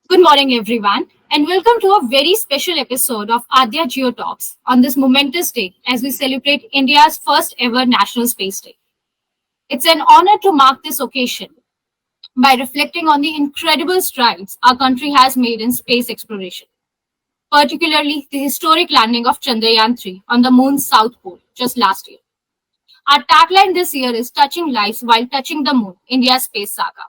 Good morning, everyone, and welcome to a very special episode of AADYA GEO Talks on this momentous day as we celebrate India's first ever National Space Day. It's an honor to mark this occasion by reflecting on the incredible strides our country has made in space exploration, particularly the historic landing of Chandrayaan-3 on the moon's south pole just last year. Our tagline this year is Touching Lives While Touching the Moon, India's Space Saga,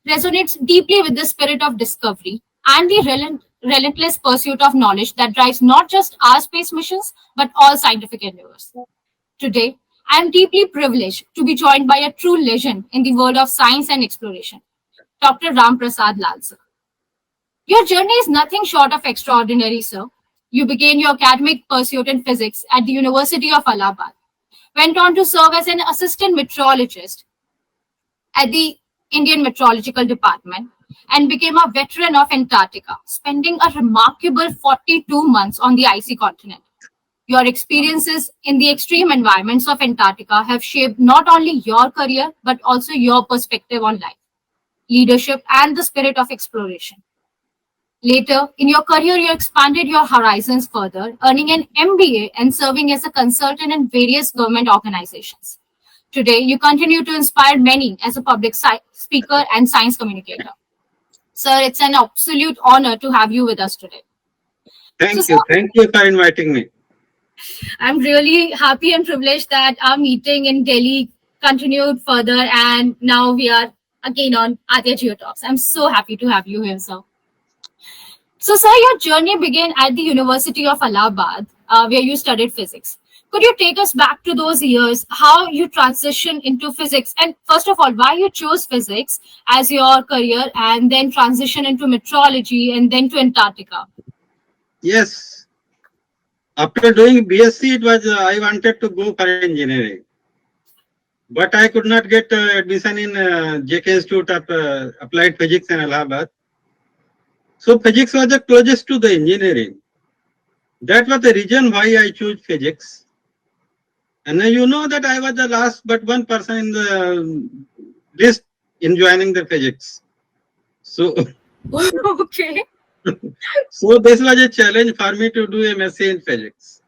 resonates deeply with the spirit of discovery and the relentless pursuit of knowledge that drives not just our space missions, but all scientific endeavors. Today, I am deeply privileged to be joined by a true legend in the world of science and exploration, Dr. Ram Prasad Lal Sir. Your journey is nothing short of extraordinary, sir. You began your academic pursuit in physics at the University of Allahabad, went on to serve as an assistant meteorologist at the Indian Meteorological Department, and became a veteran of Antarctica, spending a remarkable 42 months on the icy continent. Your experiences in the extreme environments of Antarctica have shaped not only your career, but also your perspective on life, leadership, and the spirit of exploration. Later in your career, you expanded your horizons further, earning an MBA and serving as a consultant in various government organizations. Today, you continue to inspire many as a public speaker and science communicator. Sir, it's an absolute honor to have you with us today. Thank you. Thank you for inviting me. I'm really happy and privileged that our meeting in Delhi continued further, and now we are again on AADYA GEO Talks. I'm so happy to have you here, sir. So, sir, your journey began at the University of Allahabad, where you studied physics. Could you take us back to those years, how you transitioned into physics, and first of all, why you chose physics as your career and then transition into meteorology and then to Antarctica? Yes. After doing BSc, it was I wanted to go for engineering. But I could not get admission in JK Institute of Applied Physics in Allahabad. So physics was the closest to the engineering. That was the reason why I chose physics. And you know that I was the last but one person in the list in joining the physics. So, Okay. So this was a challenge for me to do MSc in physics.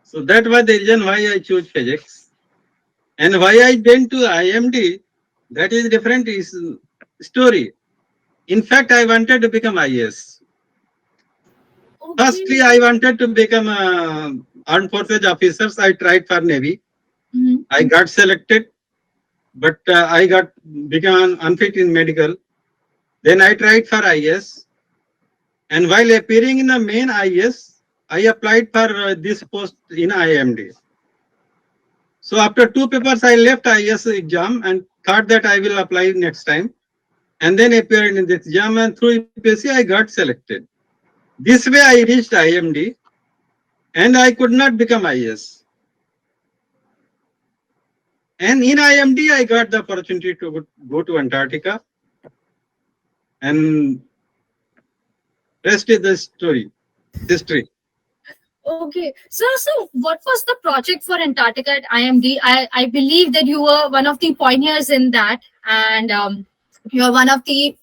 So that was the reason why I chose physics. And why I went to IMD, that is different story. In fact, I wanted to become IAS. Okay. Firstly, I wanted to become armed forces officers. I tried for Navy. I got selected, but I became unfit in medical. Then I tried for IAS. And while appearing in the main IAS, I applied for this post in IMD. So after 2 papers, I left IAS exam and thought that I will apply next time. And then appeared in this exam, and through UPSC, I got selected. This way I reached IMD, and I could not become IAS. And in IMD, I got the opportunity to go to Antarctica. And rest is the story, history. Okay. So what was the project for Antarctica at IMD? I believe that you were one of the pioneers in that, and you are one of the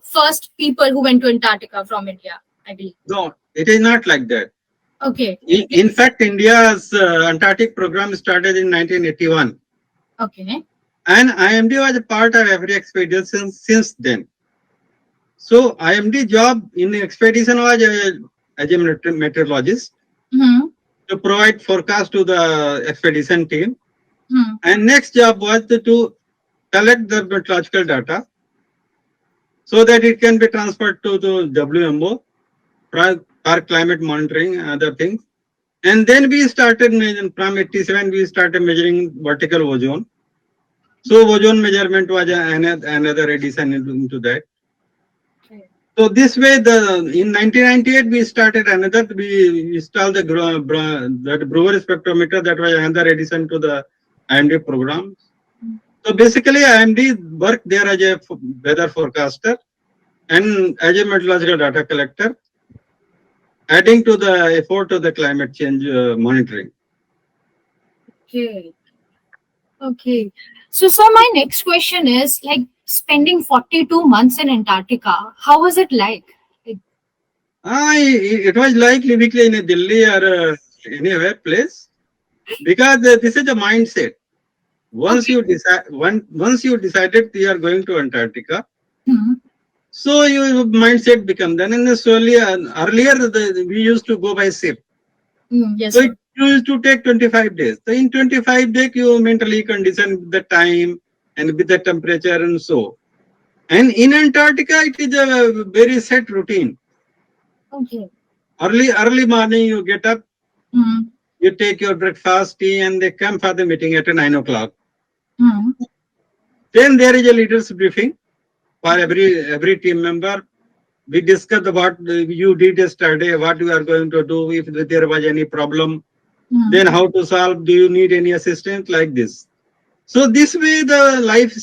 first people who went to Antarctica from India, I believe. No, it is not like that. Okay. In fact, India's Antarctic program started in 1981. Okay. And IMD was a part of every expedition since then. So IMD job in the expedition was as a meteorologist to provide forecast to the expedition team. And next job was to collect the meteorological data so that it can be transferred to the WMO for climate monitoring and other things. And then we started measuring, from 87, we started measuring vertical ozone. So ozone measurement was another addition into that. Okay. So this way, in 1998, we started another, we installed the Brewer spectrometer. That was another addition to the IMD program. So basically, IMD worked there as a weather forecaster and as a meteorological data collector, adding to the effort of the climate change monitoring. Okay. Okay. So, sir, my next question is like spending 42 months in Antarctica. How was it like? Like, It was like living in a Delhi or anywhere place because this is a mindset. Once okay. you decide, once you decided you are going to Antarctica, Hmm. so your mindset become then. And slowly, earlier we used to go by ship, Yes, so it sir. used to take 25 days. So in 25 days, you mentally condition with the time and with the temperature and so. And in Antarctica, it is a very set routine. Okay. Early morning, you get up, Hmm. you take your breakfast, tea, and they come for the meeting at 9 o'clock. Hmm. Then there is a leaders briefing for every team member. We discuss what you did yesterday, what you are going to do if there was any problem, Hmm. then how to solve. Do you need any assistance like this? So this way the life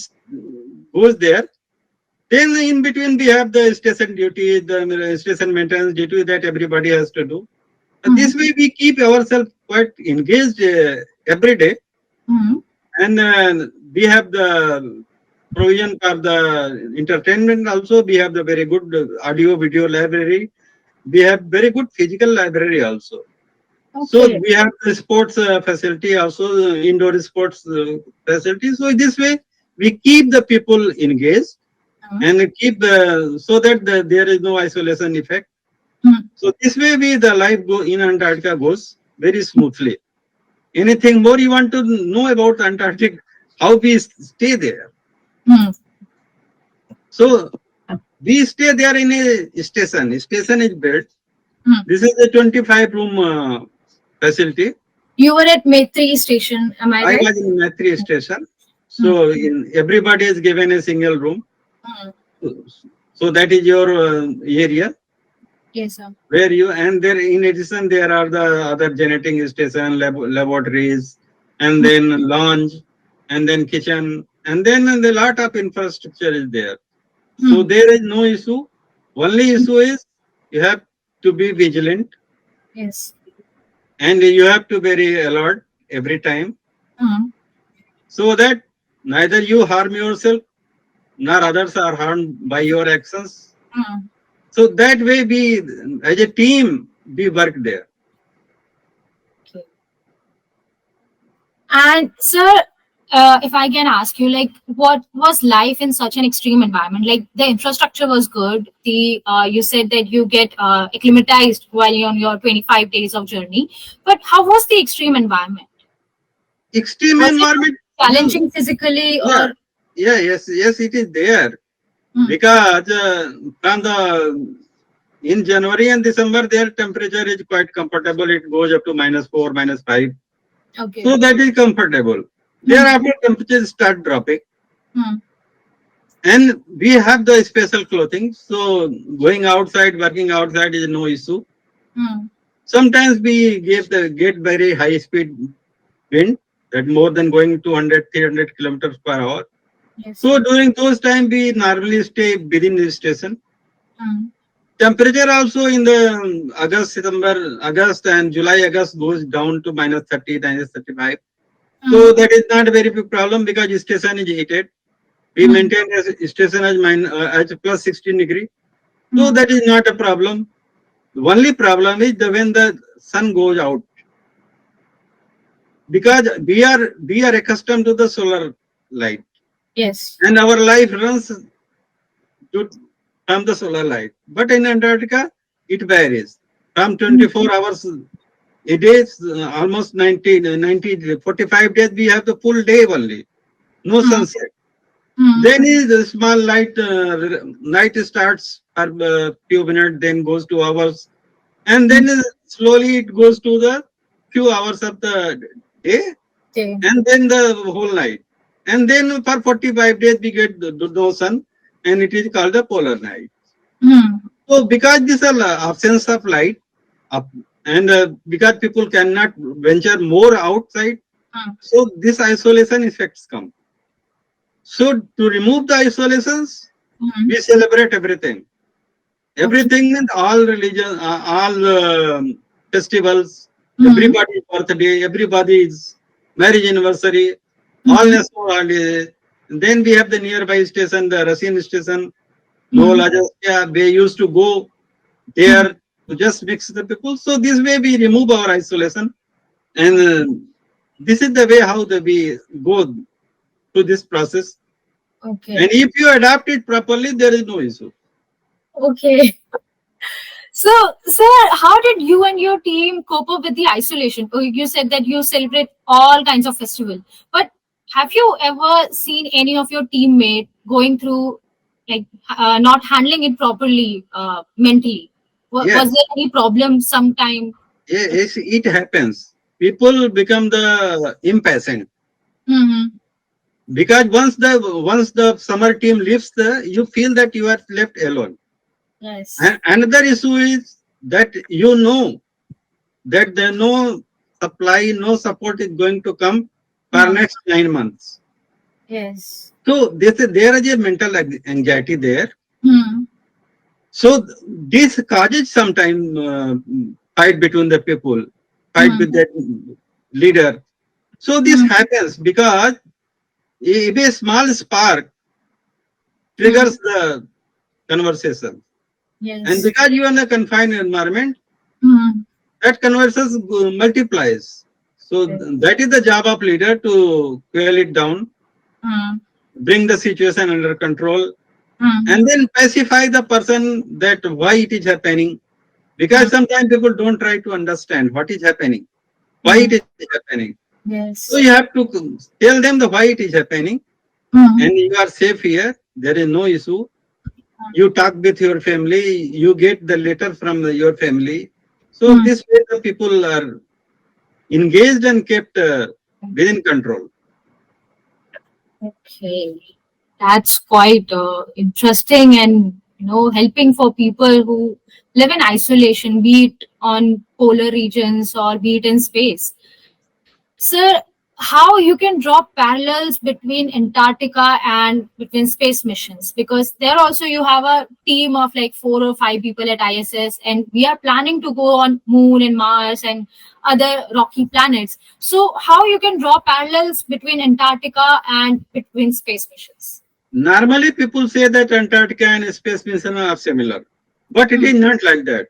goes there. Then in between we have the station duty, the station maintenance duty that everybody has to do. Hmm. This way we keep ourselves quite engaged every day, Hmm. and we have the provision for the entertainment also. We have the very good audio video library. We have very good physical library also. So Okay. we have the sports facility also, indoor sports facility. So this way we keep the people engaged Hmm. and keep so that there is no isolation effect. Hmm. So this way we the life go in Antarctica goes very smoothly. Anything more you want to know about Antarctic? How we stay there? Hmm. So we stay there in a station. Station is built. Hmm. This is a 25 room facility. You were at Maitri station, am I I right? was in Metri station. Hmm. So in everybody is given a single room. Hmm. So that is your area Yes, sir. where you, and there in addition there are the other genetic station, laboratories, and then lounge, and then kitchen, and then the lot of infrastructure is there. So Hmm. there is no issue. Only issue is you have to be vigilant Yes. and you have to be very alert every time Hmm. so that neither you harm yourself nor others are harmed by your actions. Hmm. So that way we, as a team, we work there. Okay. And sir, if I can ask you, like, what was life in such an extreme environment? Like, the infrastructure was good. The you said that you get acclimatized while you're on your 25 days of journey. But how was the extreme environment? Extreme Was it environment, challenging physically yeah, or? yes, it is there Hmm. because from the in January and December, their temperature is quite comfortable. It goes up to -4, -5. Okay. So that is comfortable. Hmm. Thereafter, temperatures start dropping. Hmm. And we have the special clothing. So going outside, working outside is no issue. Hmm. Sometimes we get very high speed wind that more than going 200, 300 kilometers per hour. Yes, So sir. during those time, we normally stay within the station. Hmm. Temperature also in the August and July, August goes down to -30, -35. Hmm. So that is not a very big problem because the station is heated. We Hmm. maintain the station as plus 16 degree. So Hmm. that is not a problem. The only problem is when the sun goes out because we are accustomed to the solar light Yes. and our life runs to, from the solar light. But in Antarctica, it varies from Hmm. 24 hours a day, almost 45 days. We have the full day only, no Hmm. sunset. Hmm. Then is the small light. Night starts for a few minutes, then goes to hours, and Hmm. then slowly it goes to the few hours of the day, Okay. and then the whole night. And then for 45 days we get no sun, and it is called the polar night. Hmm. So because this absence of light, up, and because people cannot venture more outside, Hmm. so this isolation effects come. So to remove the isolations, Hmm. we celebrate everything. Okay. Everything and all religion, all festivals, Hmm. everybody's birthday, everybody's marriage anniversary. all national holidays. Then we have the nearby station, the Russian station, Novolajaskaya. They used to go there to just mix the people. So this way we remove our isolation, and this is the way how we go to this process. Okay. And if you adapt it properly, there is no issue. Okay. So, sir, how did you and your team cope up with the isolation? Oh, you said that you celebrate all kinds of festivals, but have you ever seen any of your teammate going through like not handling it properly mentally? Yes. Was there any problem sometime? Yes, it happens. People become the impatient. Because once the summer team leaves, you feel that you are left alone. Yes. And another issue is that you know that there no supply, no support is going to come for next 9 months. Yes. So there is a mental anxiety there. So this causes sometimes fight between the people, fight with the leader. So this happens because if a small spark triggers the conversation. Yes. And because you are in a confined environment, that conversation multiplies. So that is the job of leader to quell it down, bring the situation under control, and then pacify the person that why it is happening. Because sometimes people don't try to understand what is happening, why it is happening. Yes. So you have to tell them the why it is happening, and you are safe here. There is no issue. You talk with your family. You get the letter from your family. So this way the people are engaged and kept within control. Okay, that's quite interesting and helping for people who live in isolation, be it on polar regions or be it in space. Sir, how you can draw parallels between Antarctica and between space missions? Because there also you have a team of like 4 or 5 people at ISS, and we are planning to go on Moon and Mars and other rocky planets. So how you can draw parallels between Antarctica and between space missions? Normally, people say that Antarctica and space mission are similar, but it is not like that.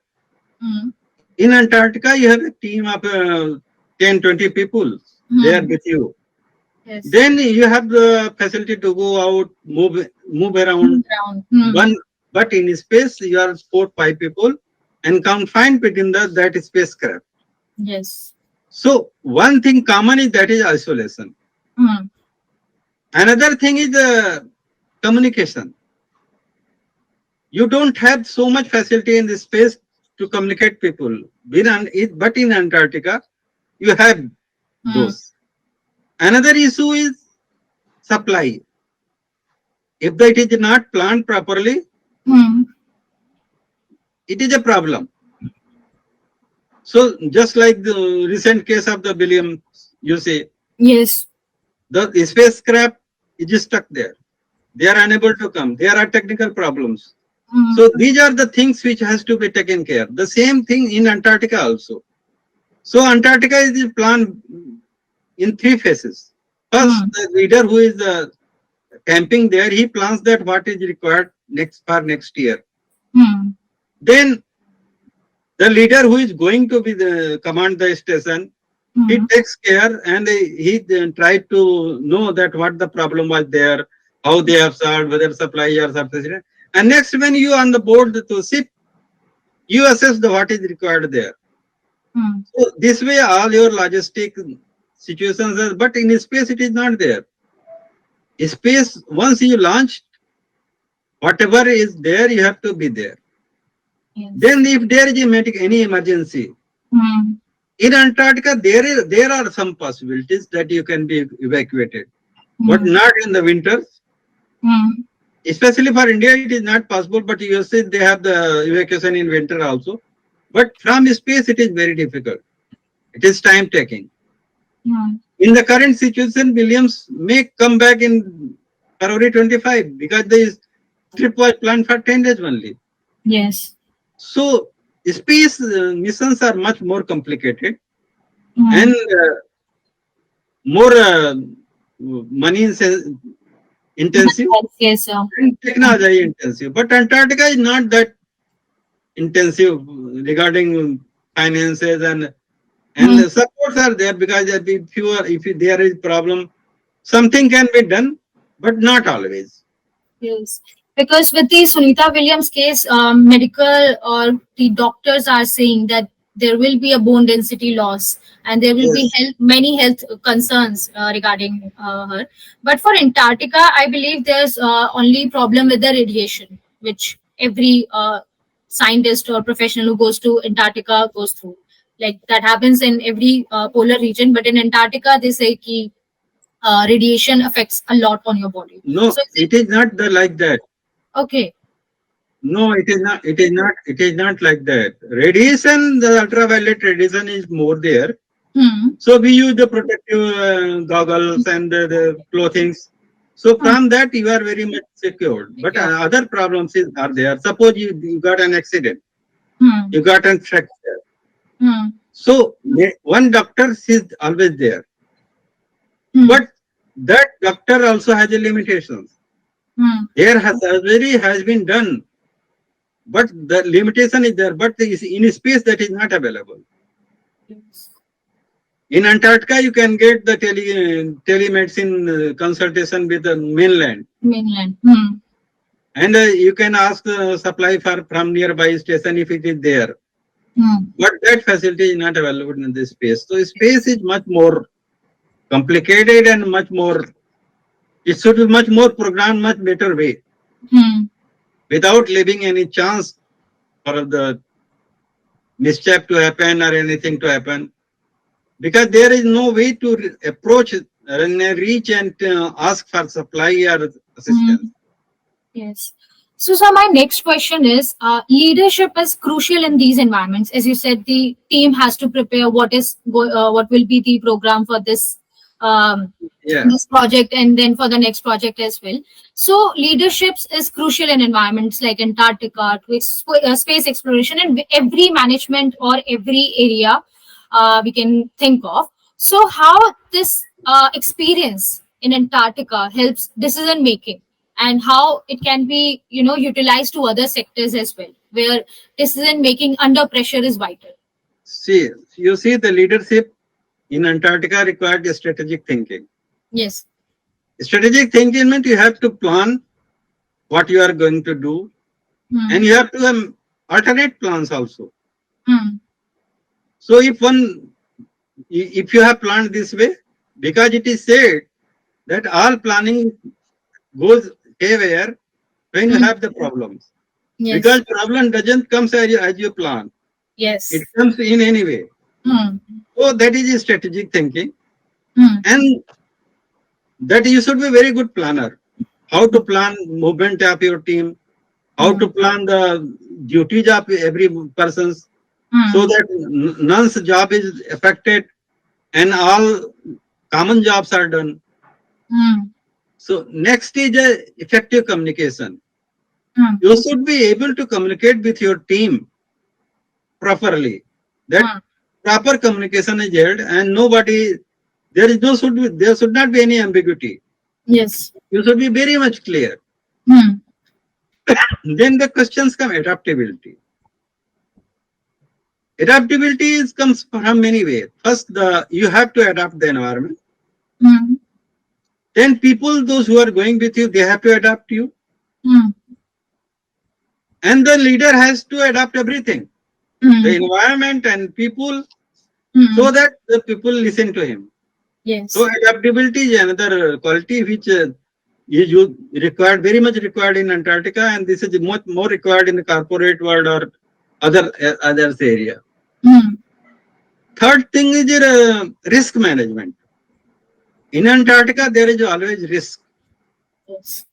In Antarctica, you have a team of 10, 20 people there with you. Yes. Then you have the facility to go out, move around. But in space, you are 4, 5 people and confined within that spacecraft. Yes. So one thing common is that is isolation. Another thing is the communication. You don't have so much facility in this space to communicate people. But in Antarctica, you have those. Another issue is supply. If it is not planned properly, it is a problem. So just like the recent case of the William, you see, Yes. the spacecraft is stuck there. They are unable to come. There are technical problems. So these are the things which has to be taken care. The same thing in Antarctica also. So Antarctica is planned in 3 phases. First, the leader who is camping there, he plans that what is required next year. Then the leader who is going to be the command the station, he takes care and he tried to know that what the problem was there, how they have solved, whether supply or sufficient. And next, when you on the board to ship, you assess what is required there. So this way, all your logistic situations are, but in space it is not there. Space, once you launch, whatever is there, you have to be there. Yes. Then if there is any emergency, in Antarctica, there are some possibilities that you can be evacuated, but not in the winters. Especially for India, it is not possible, but you see they have the evacuation in winter also. But from space, it is very difficult. It is time taking. In the current situation, Williams may come back in February 25 because the trip was planned for 10 days only. Yes. So space missions are much more complicated and more money intensive Yes, sir. and technology intensive. But Antarctica is not that intensive regarding finances, and the supports are there, because if there is problem, something can be done, but not always. Yes, because with the Sunita Williams case, medical or the doctors are saying that there will be a bone density loss and there will be Yes. many health concerns regarding her. But for Antarctica, I believe there's only problem with the radiation, which every scientist or professional who goes to Antarctica goes through. Like that happens in every polar region, but in Antarctica, they say ki radiation affects a lot on your body. No, So is it it is not like that. okay? No, it is not. It is not. It is not like that. Radiation, the ultraviolet radiation is more there. Hmm. So we use the protective goggles and the clothings. So Hmm. from that you are very much secured. But Yeah. other problems are there. Suppose you got an accident, Hmm. you got a fracture. Hmm. So one doctor is always there, Hmm. but that doctor also has a limitations. Hmm. There has surgery has been done, but the limitation is there. But in space that is not available. Yes. In Antarctica, you can get the telemedicine consultation with the mainland, Mainland. Hmm. and you can ask the supply from nearby station if it is there. Hmm. But that facility is not available in this space. So space is much more complicated and much more. It should be much more programmed, much better way, Hmm. without leaving any chance for the misstep to happen or anything to happen. Because there is no way to approach and reach and ask for supply or Hmm. assistance. Yes. So, sir, my next question is leadership is crucial in these environments. As you said, the team has to prepare what will be the program for um, Yeah. this project and then for the next project as well. So, leadership is crucial in environments like Antarctica, to space exploration, and every management or every area we can think of. So, how this experience in Antarctica helps decision making? And how it can be utilized to other sectors as well where decision making under pressure is vital. See, you see, the leadership in Antarctica required strategic thinking. Yes. Strategic thinking means you have to plan what you are going to do, Hmm. and you have to alternate plans also. Hmm. So if you have planned this way, because it is said that all planning goes haywire when you Hmm. have the problems. Yes. Because problem doesn't come as you plan. It Yes. comes in any way. Hmm. So that is strategic thinking. Hmm. And that you should be very good planner. How to plan movement of your team, how Hmm. to plan the duties of every person's, so Hmm. that none's job is affected and all common jobs are done. Hmm. So next is effective communication. Hmm. You should be able to communicate with your team properly. That Hmm. proper communication is held, and nobody there should not be any ambiguity. Yes. You should be very much clear. Hmm. Then the questions come adaptability. Comes from many ways. First, you have to adapt the environment. Hmm. Then people, those who are going with you, they have to adapt you. Hmm. And the leader has to adapt everything, the Hmm. environment and people, Hmm. so that the people listen to him. So Yes. adaptability is another quality which is required, very much required in Antarctica, and this is much more required in the corporate world or others area. Hmm. Third thing is risk management. In Antarctica, there is always risk, Yes.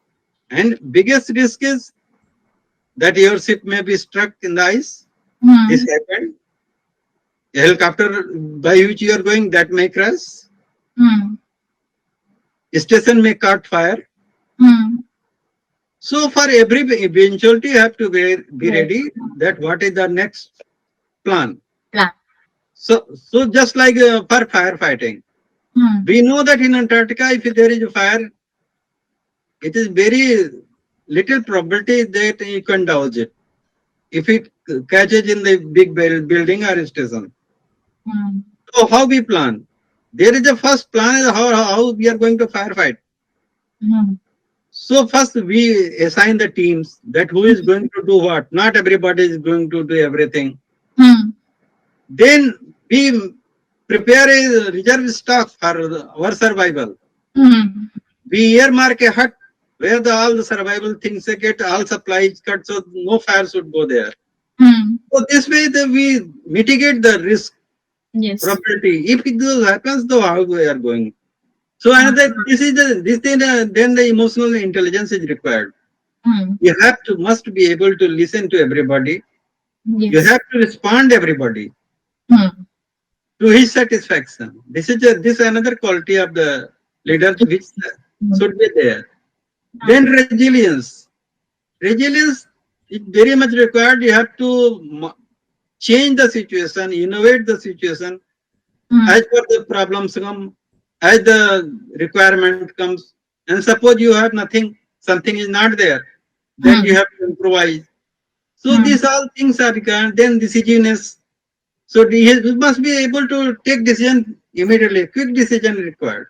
and biggest risk is that your ship may be struck in the ice. This Hmm. happened. A helicopter by which you are going, that may crash. Hmm. Station may catch fire. Hmm. So for every eventuality, you have to be Right. ready that what is the next plan. Plan. So just like for firefighting, We know that in Antarctica, if there is a fire, it is very little probability that you can douse it. If it catches in the big building or station. So how we plan? There is a first plan is how we are going to firefight. So first we assign the teams that who is going to do what. Not everybody is going to do everything. Then we prepare a reserve stock for our survival. We earmark a hut where all the survival things get all supplies cut, so no fire should go there. So this way we mitigate the risk probability. If it happens, though how we are going. So another this is this thing then the emotional intelligence is required. You have to must be able to listen to everybody. You have to respond everybody to his satisfaction. This is this another quality of the leader which should be there. Then resilience. Resilience is very much required. You have to change the situation, innovate the situation as per the problems come, as the requirement comes. And suppose you have nothing, something is not there, then you have to improvise. So these all things are required. Then decisiveness. So we must be able to take decision immediately. Quick decision required.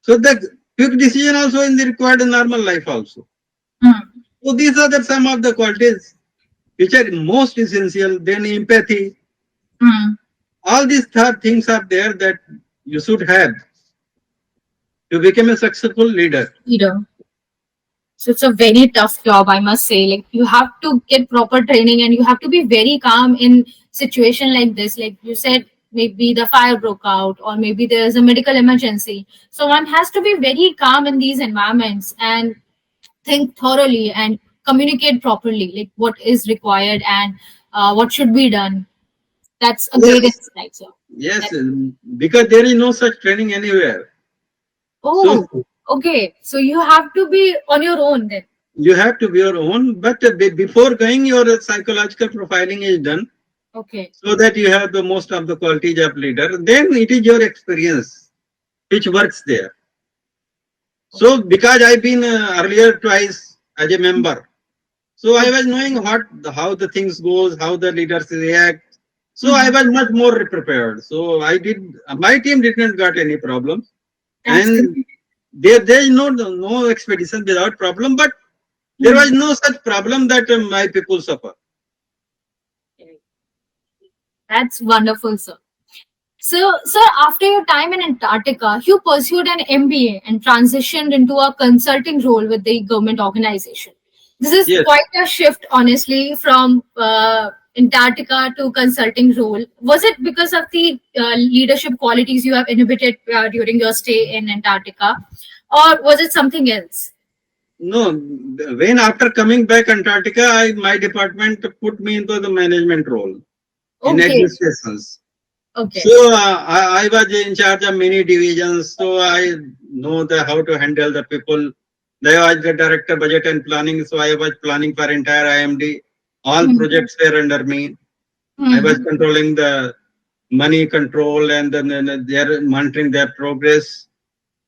So the quick decision also is required in normal life also. So these are some of the qualities which are most essential. Then empathy. All these things are there that you should have to become a successful leader. So it's a very tough job, I must say. Like you have to get proper training and you have to be very calm in situation like this. Like you said, maybe the fire broke out or maybe there's a medical emergency. So one has to be very calm in these environments and think thoroughly and communicate properly, like what is required and what should be done. That's a great insight, sir. Yes, because there is no such training anywhere. Oh, so, okay. So you have to be on your own then. You have to be your own, but before going, your psychological profiling is done. Okay. So that you have the most of the qualities of leader. Then it is your experience which works there. So because I've been earlier twice as a member, so I was knowing how the things goes, how the leaders react. So I was much more prepared. So my team did not got any problems. And there is no expedition without problem, but there was no such problem that my people suffer. That's wonderful, sir. So, sir, after your time in Antarctica, you pursued an MBA and transitioned into a consulting role with the government organization. This is quite a shift, honestly, from Antarctica to consulting role. Was it because of the leadership qualities you have inhibited during your stay in Antarctica, or was it something else? No, when after coming back Antarctica, my department put me into the management role in administrations. Okay. So I was in charge of many divisions, so I know how to handle the people. I was the director budget and planning, so I was planning for entire IMD. All projects were under me. I was controlling the money control and then they're monitoring their progress.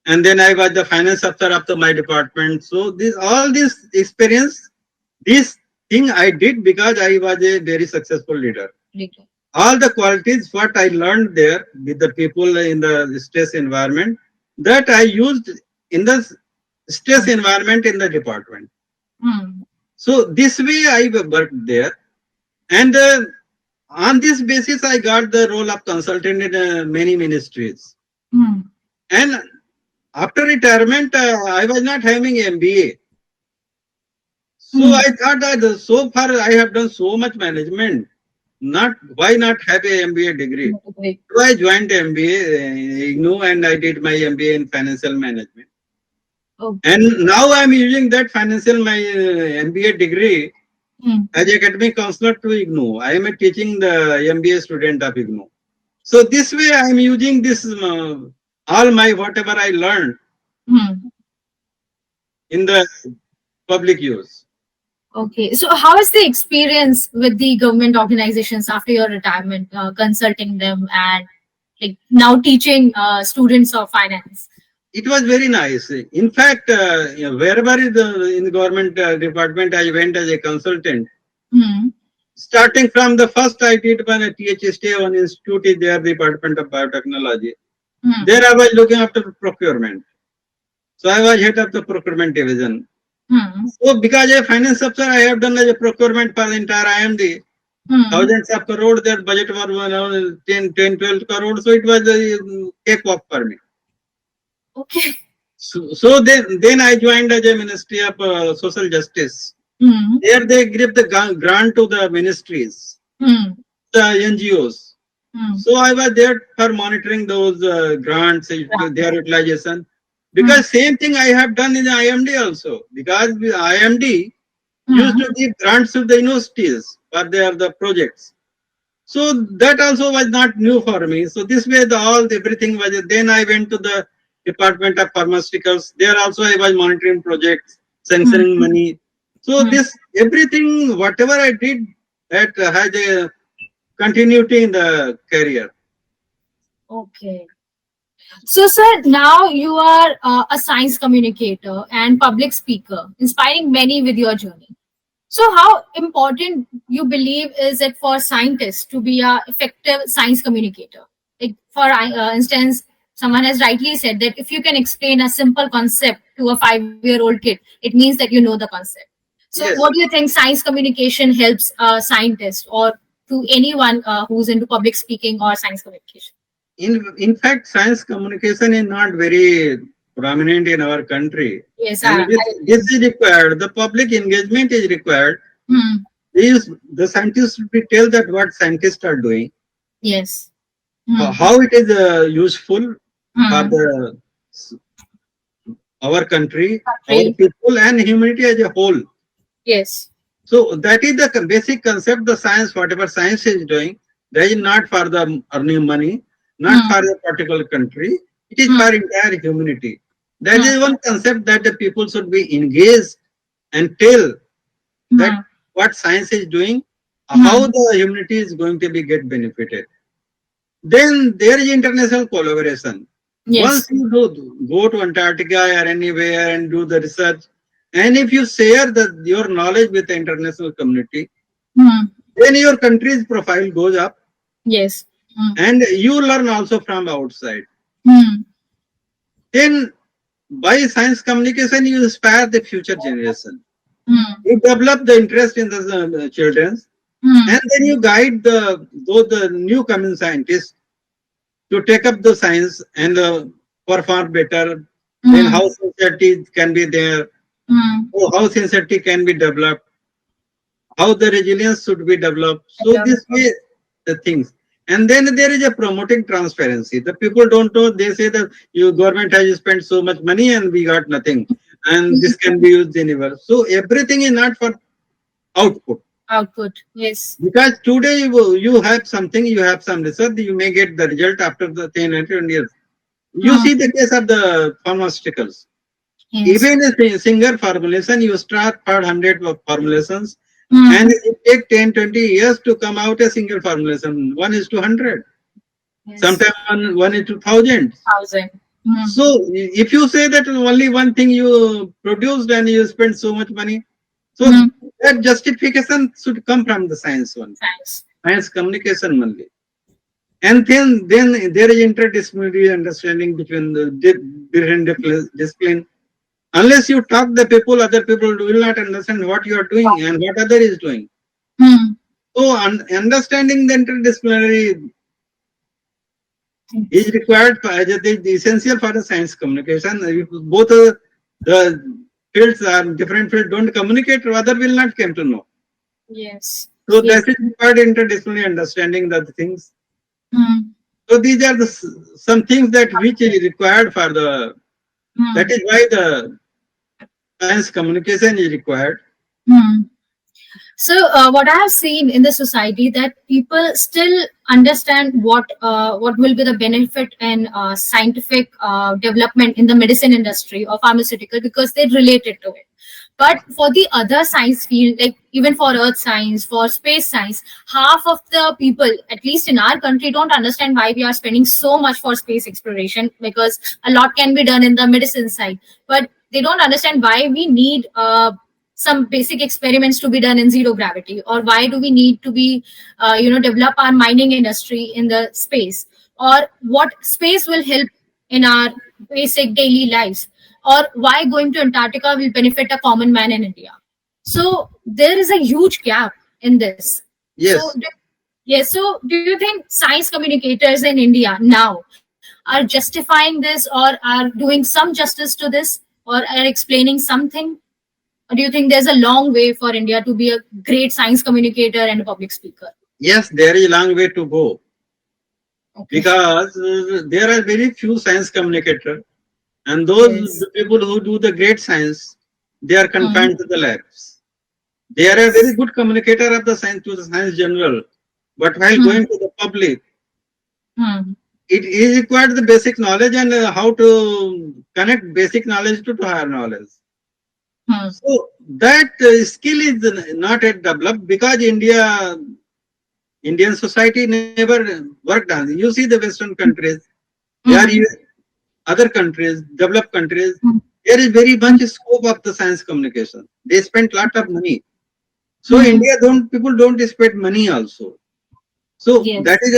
And then I was the finance officer of my department. So all this experience, this thing I did because I was a very successful leader. All the qualities what I learned there with the people in the stress environment that I used in the stress environment in the department. So this way I worked there, and on this basis I got the role of consultant in many ministries. And after retirement, I was not having MBA. So I thought that so far I have done so much management. Why not have a MBA degree? So I joined MBA IGNOU and I did my MBA in financial management. And now I am using that my MBA degree as academic counselor to IGNOU. I am teaching the MBA student of IGNOU. So this way I am using this all my whatever I learned in the public use. Okay, so how is the experience with the government organizations after your retirement, consulting them and like now teaching students of finance? It was very nice. In fact, wherever in the government department I went as a consultant, starting from the first I did one at THSTA, one institute is there, Department of Biotechnology. There I was looking after procurement. So I was head of the procurement division. So because a finance officer, I have done as a procurement for the entire IMD. Thousands of crore, their budget was 10, 12 crore. So it was a cakewalk for me. Okay. So then I joined as a Ministry of Social Justice. There they give the grant to the ministries, the NGOs. So I was there for monitoring those grants, their utilization. Because same thing I have done in the IMD also. Because IMD used to give grants to the universities for the projects. So that also was not new for me. So this way everything was. Then I went to the Department of Pharmaceuticals. There also I was monitoring projects, sanctioning money. So this everything, whatever I did, that has a continuity in the career. Okay. So, sir, now you are a science communicator and public speaker, inspiring many with your journey. So, how important you believe is it for scientists to be a effective science communicator? Like, for instance, someone has rightly said that if you can explain a simple concept to a 5-year-old kid, it means that you know the concept. So, Yes. what do you think science communication helps a scientist or to anyone who's into public speaking or science communication? In fact, science communication is not very prominent in our country. Yes, And this is required. The public engagement is required. The scientists should be tell that what scientists are doing. Yes. How it is useful for our country, our people, and humanity as a whole. Yes. So that is the basic concept. The science, whatever science is doing, that is not for the earning money, not for a particular country. It is for entire humanity. That is one concept that the people should be engaged and tell that what science is doing, how the humanity is going to be get benefited. Then there is international collaboration. Yes. Once you go to Antarctica or anywhere and do the research, and if you share your knowledge with the international community, then your country's profile goes up. Yes. And you learn also from outside. Then by science communication, you inspire the future generation. You develop the interest in the children, and then you guide the new coming scientists to take up the science and perform better. Then how sincerity can be there, how sincerity can be developed, how the resilience should be developed. So this way the things. And then there is a promoting transparency. The people don't know. They say that your government has spent so much money and we got nothing, and this can be used anywhere. So everything is not for output. Output, yes. Because today you have something, you have some research, you may get the result after the 10 or 20 years. You see the case of the pharmaceuticals. Yes. Even a single formulation, you start for 100 formulations, and it takes 10, 20 years to come out a single formulation. 1:100. Yes. Sometimes 1:1000. So if you say that only one thing you produced and you spend so much money, so that justification should come from the science one. Science communication only. And then there is interdisciplinary understanding between the different disciplines. Unless you talk the people, other people will not understand what you are doing and what other is doing. So understanding the interdisciplinary is required, essential for the science communication. If both the fields are different fields, don't communicate, other will not come to know. Yes. So that is required interdisciplinary understanding of the things. So these are some things that which is required for the. That is why the science communication is required. So what I have seen in the society that people still understand what will be the benefit and scientific development in the medicine industry or pharmaceutical because they relate it to it. But for the other science field, like even for earth science, for space science, half of the people, at least in our country, don't understand why we are spending so much for space exploration, because a lot can be done in the medicine side. But they don't understand why we need some basic experiments to be done in zero gravity, or why do we need to be develop our mining industry in the space, or what space will help in our basic daily lives, or why going to Antarctica will benefit a common man in India. So there is a huge gap in this. So Yes. yes, so do you think science communicators in India now are justifying this, or are doing some justice to this, or are explaining something? Or do you think there's a long way for India to be a great science communicator and a public speaker? Yes, there is a long way to go, Okay. because there are very few science communicators, and those Yes. people who do the great science, they are Hmm. confined to the labs. They are a very good communicator of the science to the science general, but while Hmm. going to the public, Hmm. it is required the basic knowledge and how to connect basic knowledge to higher knowledge. Hmm. So that skill is not yet developed, because Indian society never worked on. You see the Western countries, they are Hmm. other countries, developed countries. Hmm. There is very much scope of the science communication. They spend lot of money. So Hmm. India don't people don't spend money also. So Yes. that is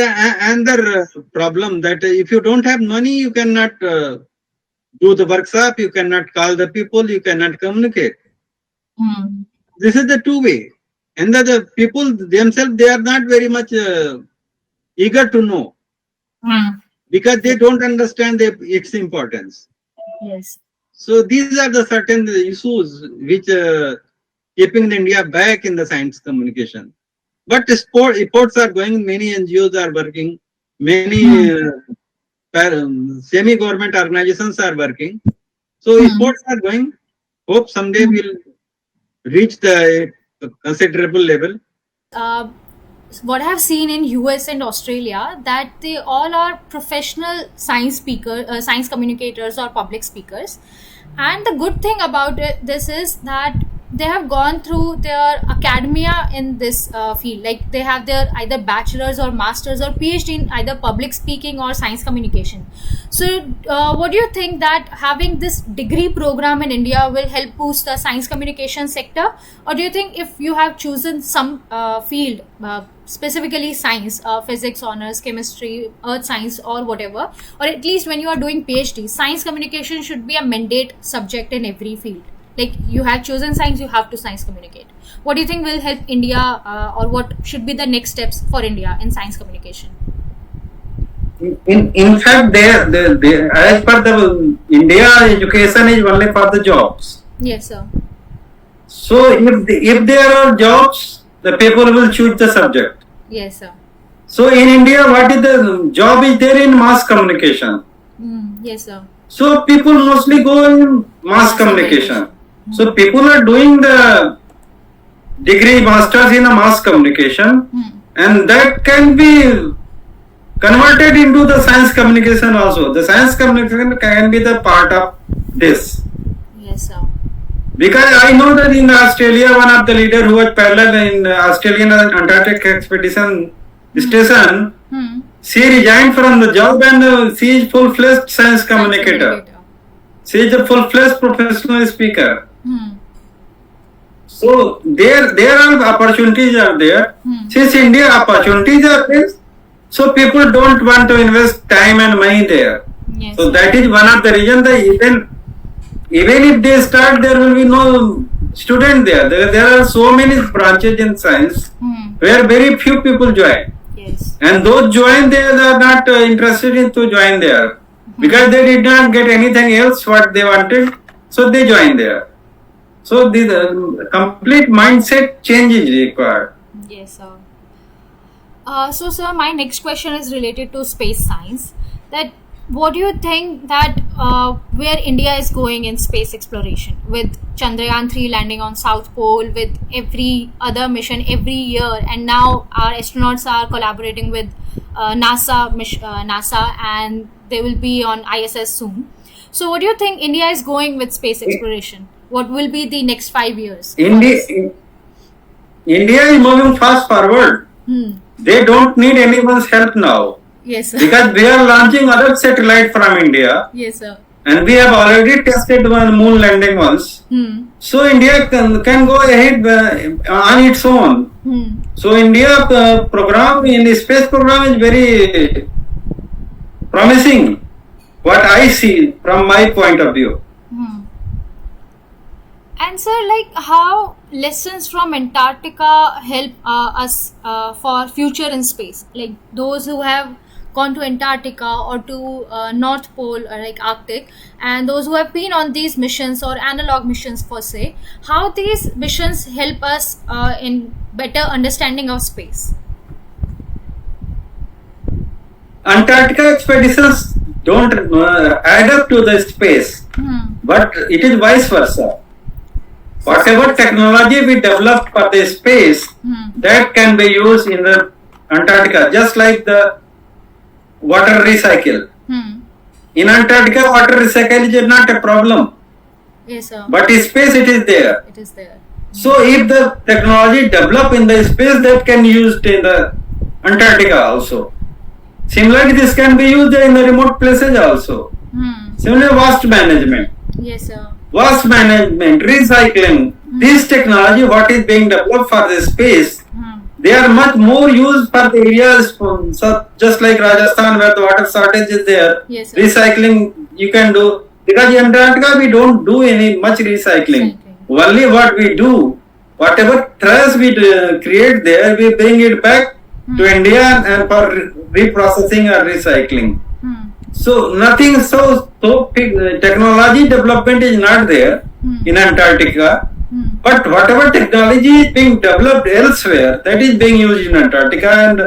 another problem, that if you don't have money, you cannot do the workshop, you cannot call the people, you cannot communicate. Hmm. This is the two way. And the people themselves, they are not very much eager to know, Hmm. because they don't understand its importance. Yes. So these are the certain issues which keeping India back in the science communication. But efforts are going, many NGOs are working, many Hmm. semi-government organizations are working. So Hmm. efforts are going. Hope someday Hmm. we'll reach the considerable level. uh, what I have seen in US and Australia, that they all are professional science communicators or public speakers. And the good thing about this is that they have gone through their academia in this field. Like they have their either bachelor's or master's or PhD in either public speaking or science communication. So, what do you think that having this degree program in India will help boost the science communication sector? Or do you think if you have chosen some field, specifically science, physics honors, chemistry, earth science, or whatever, or at least when you are doing PhD, science communication should be a mandate subject in every field? Like you have chosen science, you have to science communicate. What do you think will help India, or what should be the next steps for India in science communication? In fact, as per the India, education is only for the jobs. Yes, sir. So if there are jobs, the people will choose the subject. Yes, sir. So in India, what is the job is there in mass communication? Yes, sir. So people mostly go in mass communication. So people are doing the degree masters in a mass communication, and that can be converted into the science communication also. The science communication can be the part of this. Yes, sir. Because I know that in Australia, one of the leader who was parallel in Australian Antarctic expedition station, she resigned from the job, and she is full-fledged science communicator. She is a full-fledged professional speaker. So there are opportunities are there. Since India opportunities are there, so people don't want to invest time and money there. Yes, so that is one of the reasons that even if they start, there will be no student there. There are so many branches in science where very few people join. Yes. And those join, they are not interested in to join there because they did not get anything else what they wanted, so they join there. So the complete mindset change is required. Yes, sir. So, sir, my next question is related to space science. That what do you think that where India is going in space exploration, with Chandrayaan 3 landing on South Pole, with every other mission every year, and now our astronauts are collaborating with NASA, and they will be on ISS soon. So, what do you think India is going with space exploration? What will be the next 5 years? India is moving fast forward. They don't need anyone's help now. Yes, sir. Because we are launching other satellite from India. Yes, sir. And we have already tested one moon landing once. So India can go ahead on its own. So India program in the space program is very promising. What I see from my point of view. And sir, like how lessons from Antarctica help us for future in space? Like those who have gone to Antarctica or to North Pole or like Arctic, and those who have been on these missions or analog missions per se, how these missions help us in better understanding of space? Antarctica expeditions don't add up to the space, but it is vice versa. Whatever technology we developed for the space, that can be used in the Antarctica, just like the water recycle. In Antarctica, water recycle is not a problem. Yes, sir. But in space, it is there. It is there. So, if the technology develop in the space, that can be used in the Antarctica also. Similarly, this can be used in the remote places also. Similarly, waste management. Yes, sir. Waste management, recycling, this technology, what is being developed for the space, they are much more used for the areas, just like Rajasthan where the water shortage is there. Yes, sir. Recycling you can do, because in Antarctica we don't do any much recycling. Only what we do, whatever trash we create there, we bring it back to India and for reprocessing or recycling. So nothing so big, technology development is not there in Antarctica, but whatever technology is being developed elsewhere, that is being used in Antarctica and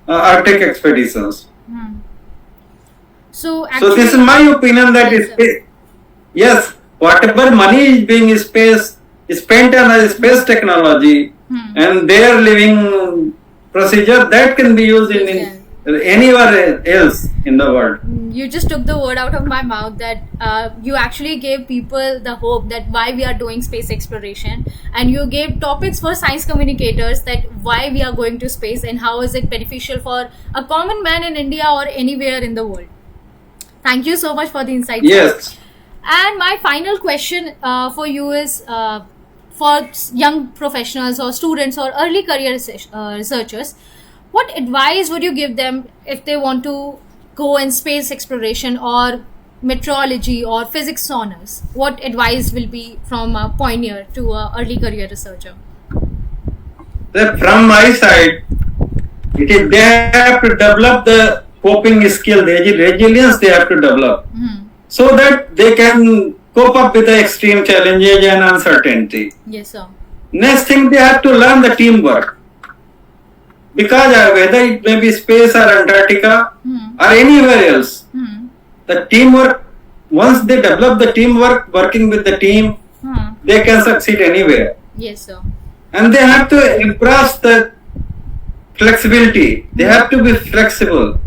Arctic expeditions. So this is my opinion that yes, whatever money is being spent on space technology and their living procedure, that can be used in anywhere else in the world. You just took the word out of my mouth that you actually gave people the hope that why we are doing space exploration, and you gave topics for science communicators that why we are going to space and how is it beneficial for a common man in India or anywhere in the world. Thank you so much for the insights. Yes. And my final question for you is for young professionals or students or early career researchers, what advice would you give them if they want to go in space exploration or meteorology or physics honors? What advice will be from a pioneer to a early career researcher? From my side, they have to develop the coping skill, the resilience they have to develop, so that they can cope up with the extreme challenges and uncertainty. Yes, sir. Next thing, they have to learn the teamwork. Because whether it may be space or Antarctica or anywhere else, the teamwork, once they develop the teamwork, working with the team, they can succeed anywhere. Yes, sir. And they have to embrace the flexibility. They have to be flexible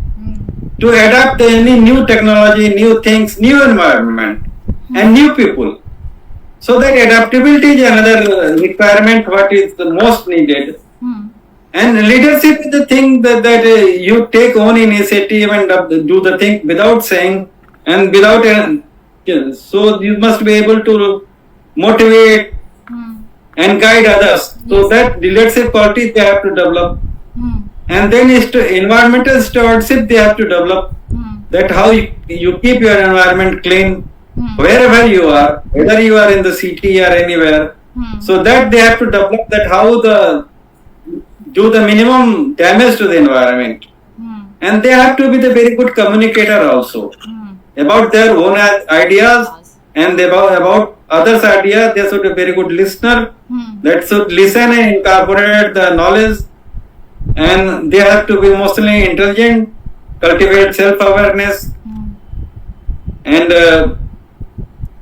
to adapt to any new technology, new things, new environment, and new people. So that adaptability is another requirement, what is the most needed. And leadership is the thing that you take own initiative and do the thing without saying and without. So you must be able to motivate and guide others. So that leadership quality they have to develop. And then environmental stewardship they have to develop. That how you keep your environment clean wherever you are, whether you are in the city or anywhere. So that they have to develop that how do the minimum damage to the environment. And they have to be the very good communicator also about their own ideas and about others' ideas. They should be a very good listener that should listen and incorporate the knowledge, and they have to be emotionally intelligent, cultivate self-awareness, and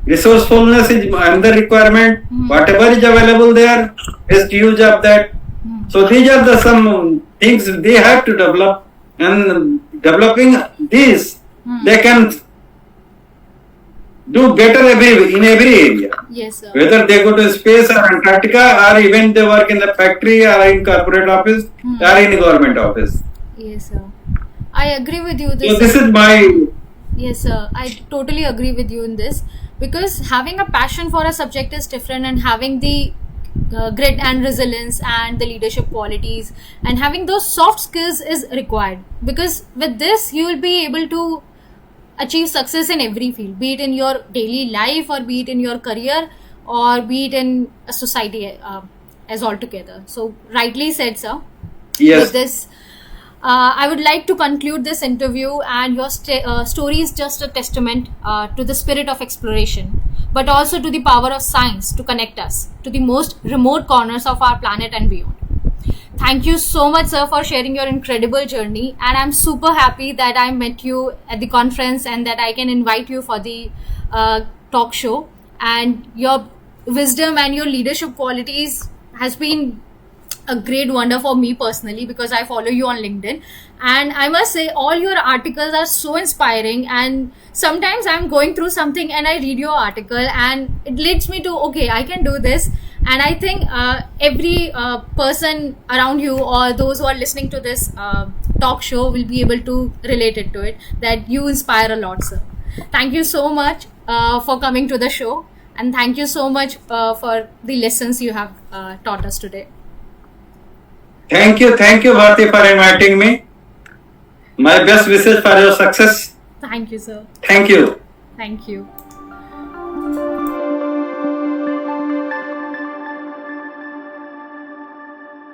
resourcefulness is another requirement. Whatever is available there, best use of that. So these are some things they have to develop, and developing these, they can do better in every area. Yes, sir. Whether they go to space or Antarctica, or even they work in the factory or in corporate office or in government office. Yes, sir. I agree with you. So this is my. Yes, sir. I totally agree with you in this, because having a passion for a subject is different, and having the grit and resilience and the leadership qualities and having those soft skills is required, because with this you will be able to achieve success in every field, be it in your daily life or be it in your career or be it in a society as altogether. So rightly said, sir. Yes. With this, I would like to conclude this interview, and your story is just a testament to the spirit of exploration, but also to the power of science to connect us to the most remote corners of our planet and beyond. Thank you so much, sir, for sharing your incredible journey. And I'm super happy that I met you at the conference and that I can invite you for the talk show. And your wisdom and your leadership qualities has been a great wonder for me personally, because I follow you on LinkedIn, and I must say all your articles are so inspiring. And sometimes I'm going through something and I read your article and it leads me to, okay, I can do this. And I think every person around you or those who are listening to this talk show will be able to relate it to it, that you inspire a lot, sir. Thank you so much for coming to the show, and thank you so much for the lessons you have taught us today. Thank you, Bharti, for inviting me. My best wishes for your success. Thank you, sir. Thank you. Thank you.